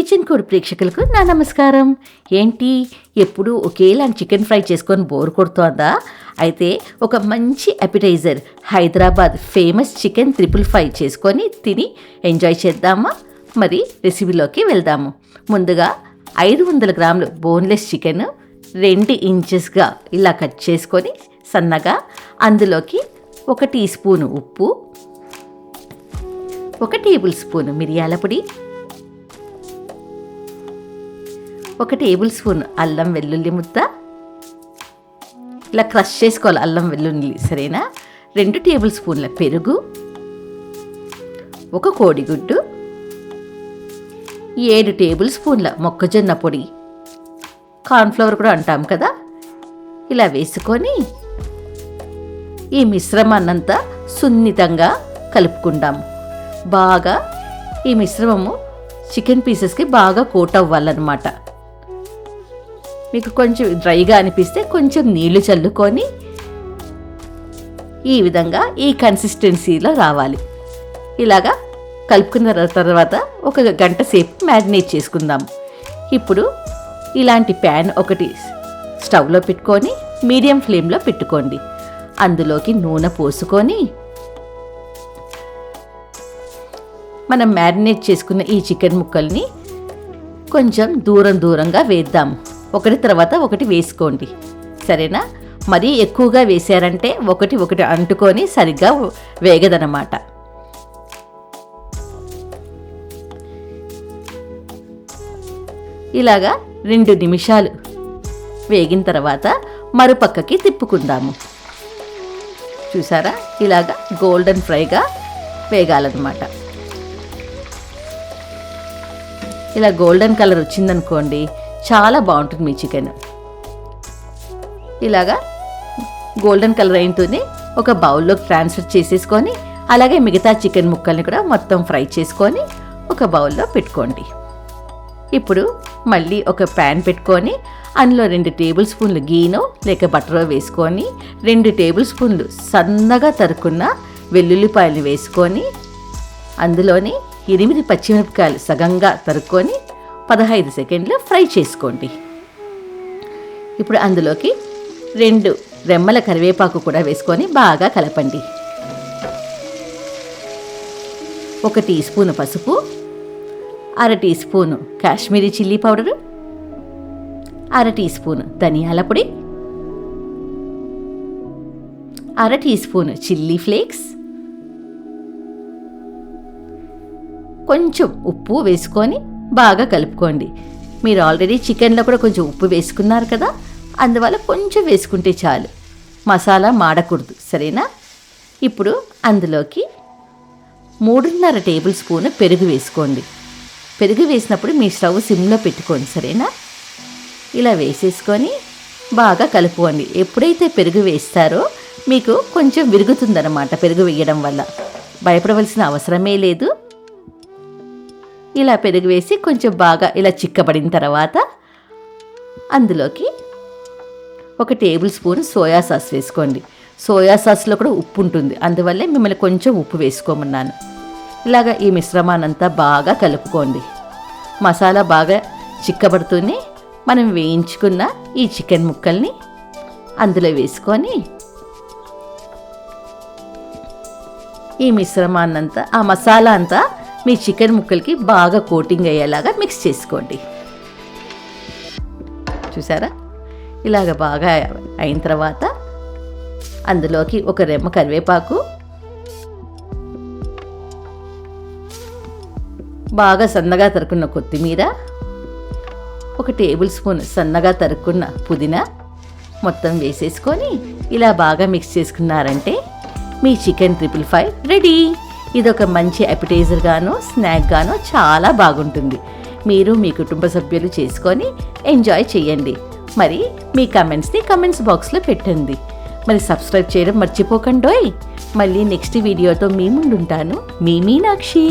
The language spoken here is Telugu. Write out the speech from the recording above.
కిచెన్ కోడ్ ప్రేక్షకులకు నా నమస్కారం. ఏంటి ఎప్పుడు ఒకేలాంటి చికెన్ ఫ్రై చేసుకొని బోర్ కొడుతోందా? అయితే ఒక మంచి అపిటైజర్ హైదరాబాద్ ఫేమస్ చికెన్ 555 చేసుకొని తిని ఎంజాయ్ చేద్దామా? మరి రెసిపీలోకి వెళ్దాము. ముందుగా 500 గ్రాములు బోన్లెస్ చికెన్ 2 ఇంచెస్గా ఇలా కట్ చేసుకొని సన్నగా, అందులోకి 1 టీ స్పూను ఉప్పు, 1 టేబుల్ స్పూన్ మిరియాల పొడి, 1 టేబుల్ స్పూన్ అల్లం వెల్లుల్లి ముద్ద, ఇలా క్రష్ చేసుకోవాలి అల్లం వెల్లుల్లి, సరేనా? 2 టేబుల్ స్పూన్ల పెరుగు, 1 కోడిగుడ్డు, 7 టేబుల్ స్పూన్ల మొక్కజొన్న పొడి, కార్న్ఫ్లవర్ కూడా అంటాం కదా, ఇలా వేసుకొని ఈ మిశ్రమాన్నంతా సున్నితంగా కలుపుకుందాము. బాగా ఈ మిశ్రమము చికెన్ పీసెస్కి బాగా కోట్ అవ్వాలన్నమాట. మీకు కొంచెం డ్రైగా అనిపిస్తే కొంచెం నీళ్లు చల్లుకొని ఈ విధంగా ఈ కన్సిస్టెన్సీలో రావాలి. ఇలాగా కలుపుకున్న తర్వాత 1 గంట సేపు మ్యారినేట్ చేసుకుందాం. ఇప్పుడు ఇలాంటి ప్యాన్ ఒకటి స్టవ్లో పెట్టుకొని మీడియం ఫ్లేమ్లో పెట్టుకోండి. అందులోకి నూనె పోసుకొని మనం మ్యారినేట్ చేసుకున్న ఈ చికెన్ ముక్కల్ని కొంచెం దూరంగా వేద్దాం. ఒకటి తర్వాత ఒకటి వేసుకోండి, సరేనా? మరీ ఎక్కువగా వేసారంటే ఒకటి అంటుకొని సరిగ్గా వేగదనమాట. ఇలాగా 2 నిమిషాలు వేగిన తర్వాత మరుపక్కకి తిప్పుకుందాము. చూసారా, ఇలాగా గోల్డెన్ ఫ్రైగా వేగాలన్నమాట. ఇలా గోల్డెన్ కలర్ వచ్చిందనుకోండి, చాలా బాగుంటుంది మీ చికెన్. ఇలాగా గోల్డెన్ కలర్ అయితేనే ఒక బౌల్లోకి ట్రాన్స్ఫర్ చేసేసుకొని, అలాగే మిగతా చికెన్ ముక్కల్ని కూడా మొత్తం ఫ్రై చేసుకొని ఒక బౌల్లో పెట్టుకోండి. ఇప్పుడు మళ్ళీ ఒక ప్యాన్ పెట్టుకొని అందులో 2 టేబుల్ స్పూన్లు గీనో లేక బటరో వేసుకొని 2 టేబుల్ స్పూన్లు సన్నగా తరుక్కున్న వెల్లుల్లిపాయలు వేసుకొని అందులోని 8 పచ్చిమిరపకాయలు సగంగా తరుక్కొని 15 సెకండ్లు ఫ్రై చేసుకోండి. ఇప్పుడు అందులోకి 2 రెమ్మల కరివేపాకు కూడా వేసుకొని బాగా కలపండి. 1 టీ స్పూను పసుపు, 1/2 teaspoon Kashmiri chilli powder, 1/2 teaspoon ధనియాల పొడి, 1/2 టీ స్పూను చిల్లీ ఫ్లేక్స్, కొంచెం ఉప్పు వేసుకొని బాగా కలుపుకోండి. మీరు ఆల్రెడీ చికెన్లో కూడా కొంచెం ఉప్పు వేసుకున్నారు కదా, అందువల్ల కొంచెం వేసుకుంటే చాలు. మసాలా మాడకూడదు, సరేనా? ఇప్పుడు అందులోకి 3.5 టేబుల్ స్పూన్ పెరుగు వేసుకోండి. పెరుగు వేసినప్పుడు మీ స్టవ్ సిమ్లో పెట్టుకోండి, సరేనా? ఇలా వేసేసుకొని బాగా కలుపుకోండి. ఎప్పుడైతే పెరుగు వేస్తారో మీకు కొంచెం విరుగుతుందన్నమాట. పెరుగు వేయడం వల్ల భయపడవలసిన అవసరమే లేదు. ఇలా పెరుగు వేసి కొంచెం బాగా ఇలా చిక్కబడిన తర్వాత అందులోకి 1 టేబుల్ స్పూన్ సోయా సాస్ వేసుకోండి. సోయా సాస్లో కూడా ఉప్పు ఉంటుంది, అందువల్లే మిమ్మల్ని కొంచెం ఉప్పు వేసుకోమన్నాను. ఇలాగ ఈ మిశ్రమాన్నంతా బాగా కలుపుకోండి. మసాలా బాగా చిక్కబడుతూనే మనం వేయించుకున్న ఈ చికెన్ ముక్కల్ని అందులో వేసుకొని ఈ మిశ్రమాన్నంతా, ఆ మసాలా అంతా మీ చికెన్ ముక్కలకి బాగా కోటింగ్ అయ్యేలాగా మిక్స్ చేసుకోండి. చూసారా, ఇలాగ బాగా అయిన తర్వాత అందులోకి 1 రెమ్మ కరివేపాకు, బాగా సన్నగా తరుక్కున్న కొత్తిమీర, 1 టేబుల్ స్పూన్ సన్నగా తరుక్కున్న పుదీనా మొత్తం వేసేసుకొని ఇలా బాగా మిక్స్ చేసుకున్నారంటే మీ చికెన్ 555 రెడీ. ఇదొక మంచి అపిటైజర్ గాను స్నాక్ గాను చాలా బాగుంటుంది. మీరు మీ కుటుంబ సభ్యులు చేసుకొని ఎంజాయ్ చేయండి. మరి మీ కమెంట్స్ని కమెంట్స్ బాక్స్లో పెట్టండి. మరి సబ్స్క్రైబ్ చేయడం మర్చిపోకండోయ్. మళ్ళీ నెక్స్ట్ వీడియోతో మీ ముందుంటాను. మీ మీనాక్షి.